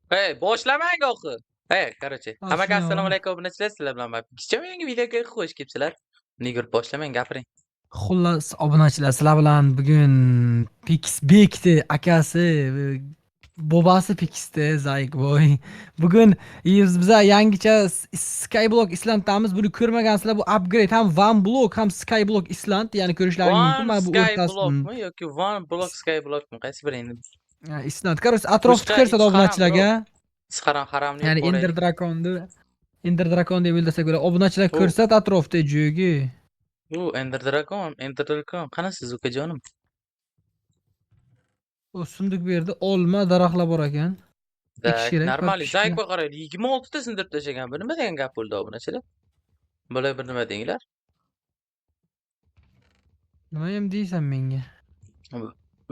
Hey, boshlamang oxir. Hey, короче. Hammaga assalomu Assalomu alaykum obunachilar, sizlar bilan man kichkina yangi videoga xush kelibsizlar. Nigir boshlamang, gapiring. Xullas, obunachilar, sizlar bilan bugun Pix bekdi akasi, bobasi Pixda Zaykboy. Bugun biza yangicha Skyblock Island'damiz. Buni ko'rmagansizlar, bu upgrade ham One Block ham Skyblock Island, ya'ni ko'rishlaring mumkin. One Mana bu Sky o'rtasidan Blockmi yoki One Block Sky Blockmi? Qaysi biri endi? Island. Короче, atrofni Pushqa ko'rsatadi ich haram, bro. obunachilarga. Ich haramni yo'q Ya'ni ko'raylik. Ender Drakon deb o'ylasak bo'ladi. Obunachilar U, ko'rsat atrofda jo'gi. Ender Dragon. Qanasiz ukajonim? O sunduq bu yerda olma daraxtlar bor ekan. Ekish kerak, Normali. podpishka. Zaykboy qaraylik, 26 ta sindirib tashlagan. Bu nima degan gap bo'ldi obunachilar? Bo'lay bir nima denglar. Nima ham deysan menga?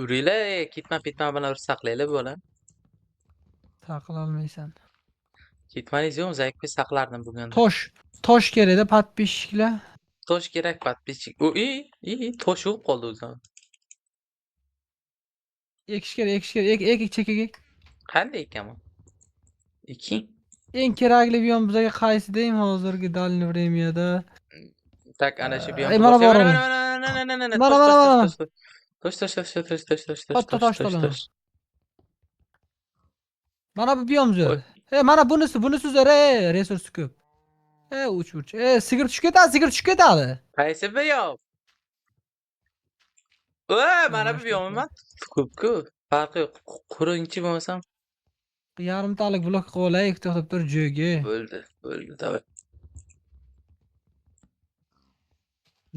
Uringlar, ketma-ketma bilan urib saqlaylar bolam. Saqlolmaysan. Ketmaningiz yo'qmi? Zaykboy saqlardim bugun. Tosh kerakda podpishklar. Tosh kerak подписчик. Tosh yo'q qoldi o'zim. Ekish kerak. Ek chekka. Qanday ekaman? Eking. Eng kerakli biyom bizga qaysi deyim hozirgi dalni vremyada? Tak ana shu biyom. Mana bor. Mana. Katta tosh Tosh. tolaman. Mana bu biyom zo'r. Mana bunisi zo'r, resursi ko'p. Uch. Sigir tushib ketadi. Qaysi biyom? Mana bu biyom emas. Ko'p-ku. Farqi yo'q. Qurinchi bo'lmasam Yarimtalik blok qilib olaylik, to'xtab tur jo'gi. bo'ldi. Davay.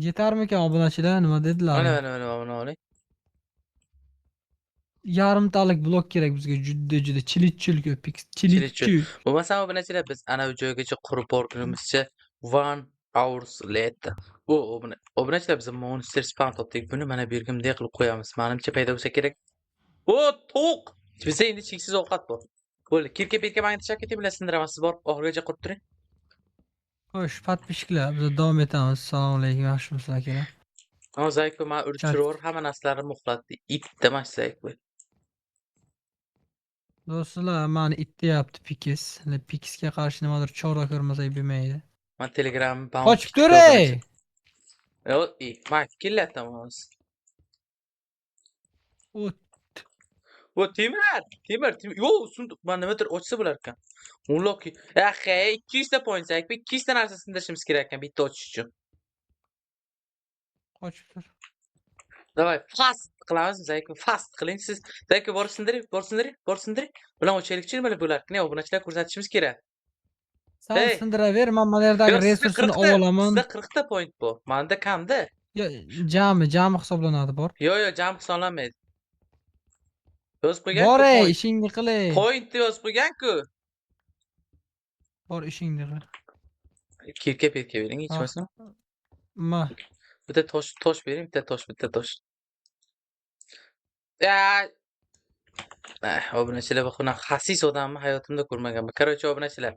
Yetarmikan obunachilar, nima dedilar? Mana oling. Yarimtalik blok kerak bizga, juda chilichil ko'p. Chilichil. Bo'lmasam obunachilar biz ana bu joygacha qurib borgunimizcha 1 hours later. Obunachilar biz monster spawn topdik. Buni mana bu yerga bunday qilib qo'yamiz. Menimcha paydo bo'lsa kerak. To'q. Bizda endi cheksiz ovqat bor. Bo'ldi. Kirka-petga manga tashlab keting, bilan sindiraman. Siz borib oxirigacha qurib turing. Xo'sh, podpishklar, biz davom etamiz. Assalomu alaykum, yaxshimisizlar akalar? Zaykboy men urib tushiraver, hamma narsalarni muxlatdi. Itda mana Zaykboy. Do'stlar, meni ityapti Pix. Pixga qarshi nimadir chora ko'rmasak bo'lmaydi. Men Telegramni bounce. Qochib turay. Men kelayapmiz. Temir. Yo'q, sunduq. Men nimadir ochsa bo'lar ekan. Unlock. 200 ta point Zaykboy, 200 ta narsa sindirishimiz kerak ekan bitta ochish uchun. Qochib tur. Davay, fast qilamiz Zaykboy, fast qiling siz. Zaykboy borib sindiring. Bilan ochaylikchi nima bo'lar ekan? Obunachilar ko'rsatishimiz kerak. Sen sindiraver, men mana yerdagi resursini olaman. Sizda 40 ta point bor. Menda kamda. Jami hisoblanadi bor. Yo'q, jami hisoblanmaydi. Yozib qo'ygan. Bor, ishingni qilay. Point yozib qo'ygan-ku. Bor, ishingni qil. Kirka-petga bering, hech bo'lmasa. Bitta tosh bering, bitta tosh. Obunachilar, bu bunaqa xasis odamni hayotimda ko'rmaganman. Короче, obunachilar.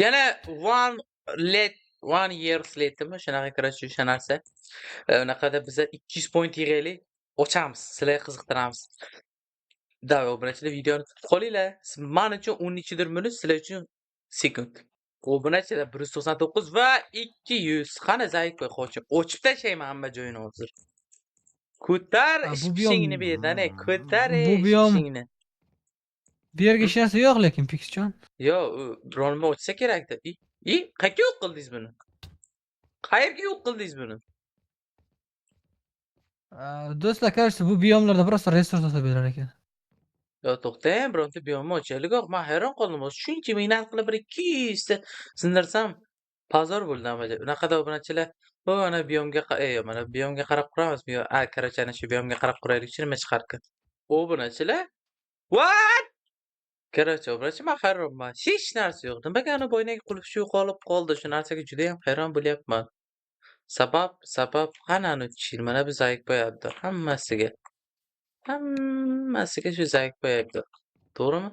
Yana 1 year latermi? Shunaqa короче, o'sha narsa. Unaqada biza 200 point yig'aylik, ochamiz, sizlarga qiziqtiramiz. Davay, obunachilar, videoni tutib qolinglar. Men uchun 10 minut, sizlar uchun sekund. Obunachilar 199 va 200. Qani Zaykboy qochib. Ochib tashlayman hamma joyini hozir. Ko'tar ishingni berdan, ko'tar ishingni. Bu yerga hech narsa yo'q lekin Pixjon. Yo'q, bronma ochsa kerak-da. Qayerga yo'q qildingiz buni? Do'stlar, qarshi bu biyomlarda просто resurs topib berar ekan. Yo'q, to'xtang, bironta biyomni ochaylik. Men hayron qoldim. Shuncha mehnat qilib bir 200 ta sindirsam pozor bo'ldi amaja. Unaqada obunachilar, mana biyomga mana biyomga qarab quramizmi yo? Короче, ana shu biyomga qarab quraylik-chi, nima chiqarkan. Obunachilar? What? Короче, obunachi, men hayronman. Hech narsa yo'q. Nimaga ana boyagi qulf shu yo'qolib qoldi? Shu narsaga juda ham hayron bo'lyapman. Sabab qani chill. Mana bu Zaykboy aybdor. Hammasiga shu Zaykboy aybdor. To'g'rimi?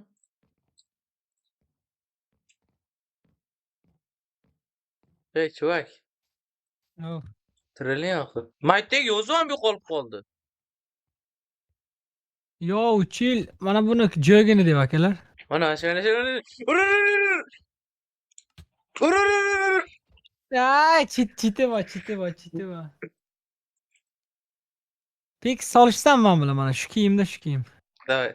Ey, chuvak. Tiriling oxir. Maytdagi o'zi ham yo'qolib qoldi. Yo, chill. Mana buni jo'gini deb akalar. Mana shuni urur. Ay, chiti bor. Peki solishsam men bilan mana shu kiyimda shu kiyim. Давай.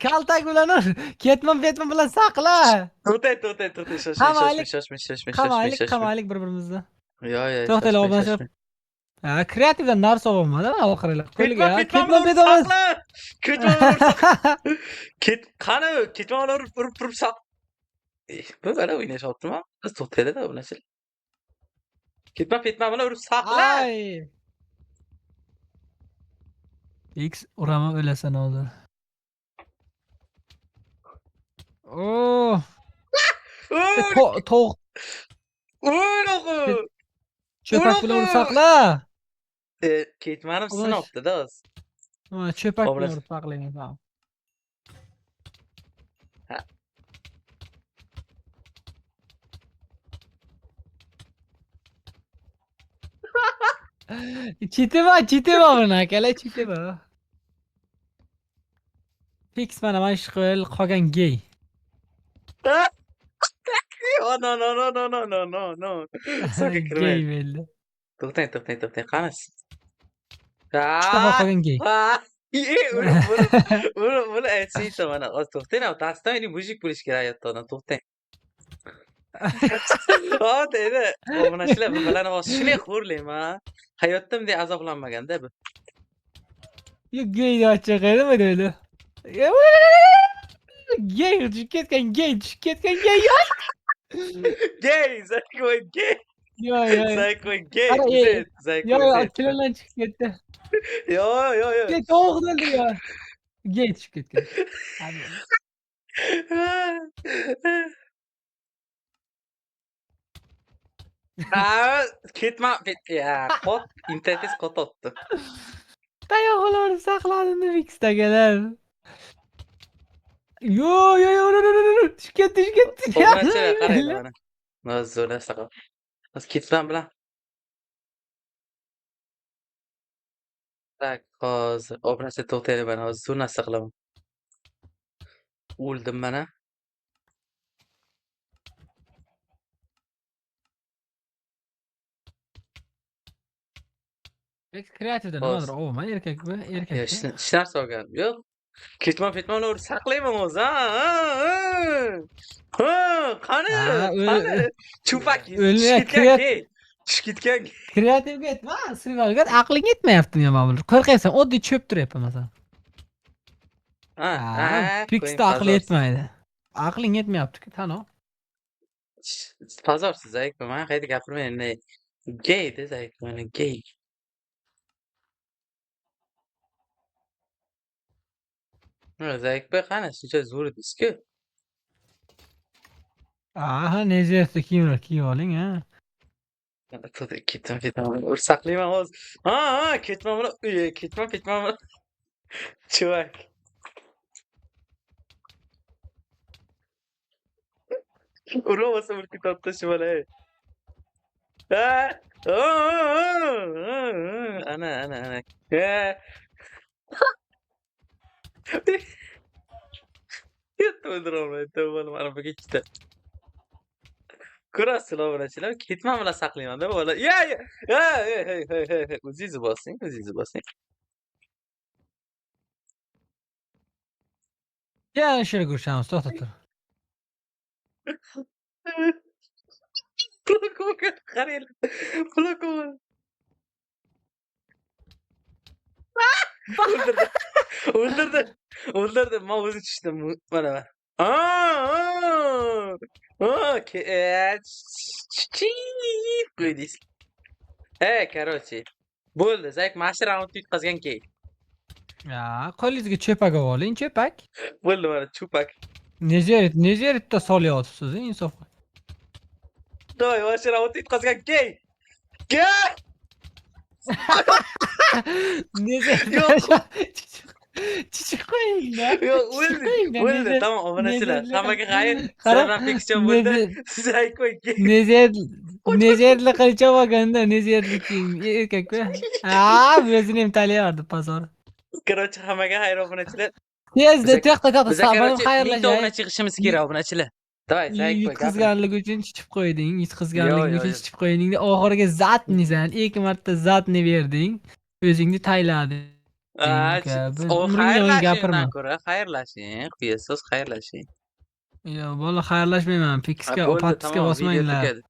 Kaltak bilan ur. Ketmon bilan saqla. To'xtang. Shoshmang. Bir-birimizda. Yo, To'xtanglar, obunachilar. shoshmang. Kreativdan narsa olmadi oxirlar. Ketma, Ketmon saqla. Qani, ketmon urib saq. Bu bana o'ynashyaptimi? Biz to'xtaylik-da obunachilar. Ketma bilan urib saqla. Ay. X uraman o'lasan hozir. Oh. To'q. O'ynoqi. Cho'pak bilan urib saqla. Ketmanim sinopdi-da hozir. Mana cho'pak bilan Obraz. urib saqlayman, tamam. Ha. Chiti bor buni akalar, chiti bor. Fix mana shu qolgan gay. Oh, no. So'ga Gay kirmang. bo'ldi. To'xtang. Qanisi? Ikkita qolgan gay. Buni aytishdi mana. Hozir to'xtang, достойный mujik bo'lish kerak hayotda. To'xtang. Deydi. Obunachilar bularni hozir shunday xo'rlayman. Hayotda bunday azoblanmaganda bu. Yo gay deb chaqirdi dedi. Gay tushib ketgan gay. Gay, Zaykoy gay. Yo. Zaykoy gay. Ara, Zaykoy. Yo, tilondan chiqib ketdi. Yo. Gay tovuq dedi yo. Gay tushib ketgan. Ketma. Ya, internet qot otdi. Tayoqlarni saqladimmi Fix'dagilar. Yo. Tushib ketdi. Obunachilar qarang mana. Nozula saqab. Hozir ketmam bilan. Tak, hozir obunachilar to'xtaylik mana. Hozir zo'r narsa qilaman. O'ldim mana. Kreativda nimadir olma erkak bu, erkak. Hech narsa olganim yo'q. Ketma urib saqlayman hozir. Qani? Chupak. Tushib ketgan. Kreativga aytma, survivalga aqling yetmayaptimi men buni. Qo'rqaysan, oddiy cho'p turyapman masalan. Fix'da aqli yetmaydi. Aqling yetmayapti-ku, tano. Pazorsiz Zayk, men qayerda gapirmayman. Gay de Zayk, mana gay. Zayk qani shuncha zo'r edingiz-ku. Nezyapti kiyim oling, ha. Ketma. Saqlayman hozir. Ketma bilan. Chuvak. Urmasa bir kitobda shu bola. Ana. O'ldirolmaydi mana bu ikkita. Ko'rasizlar obunachilar, ketman bilan saqlayman-da bola. Hey. O'zingiz bosing. Ya shunga ko'rishamiz, to'xta tur. Plakoga qarang. Plakoga. O'ldirdi. Men o'zim tushdim mana. Qo'ydingiz. Короче. Bo'ldi. Zayk mashina raundni yutqazgan keyin. Qo'lingizga cho'pak oling, cho'pak. Bo'ldi mana chupak. Nejeritda solyapsiz, insof. Doy, mashina raundni yutqazgan keyin. Chichib qo'ying-da. Yo'q, Chichib o'ldi. qo'ying-da. O'ldi. Tamom, obunachilar. Hammaga xayr. Qara, Sizlar bilan Pekisjon bo'ldi. Sizlar qo'ying. nezerli qilchab olganda, nezerliki erkak-ku. O'zini ham tanlayapti pozor. Короче, hammaga xayr obunachilar. Tezda to'xta, Biza sabr короче 1000 ta xayrlashay. obunachi yig'ishimiz kerak obunachilar. Давай, sayt qo'y. Yutqizganlik uchun chichib qo'yding. Yo'q, Yutqizganlik yo'q, uchun yo'q. chichib qo'yding. Oxiriga zatnisan. 2 marta zatni berding. O'zingni taylading. Umringda men gapirma. Xayrlashingdan ko'ra xayrlashing. Quyasiz xayrlashing. Yo, bola xayrlashmayman. Pikisga, Bo'ldi, opatkiska tamom, video bosmanglar. tugadi.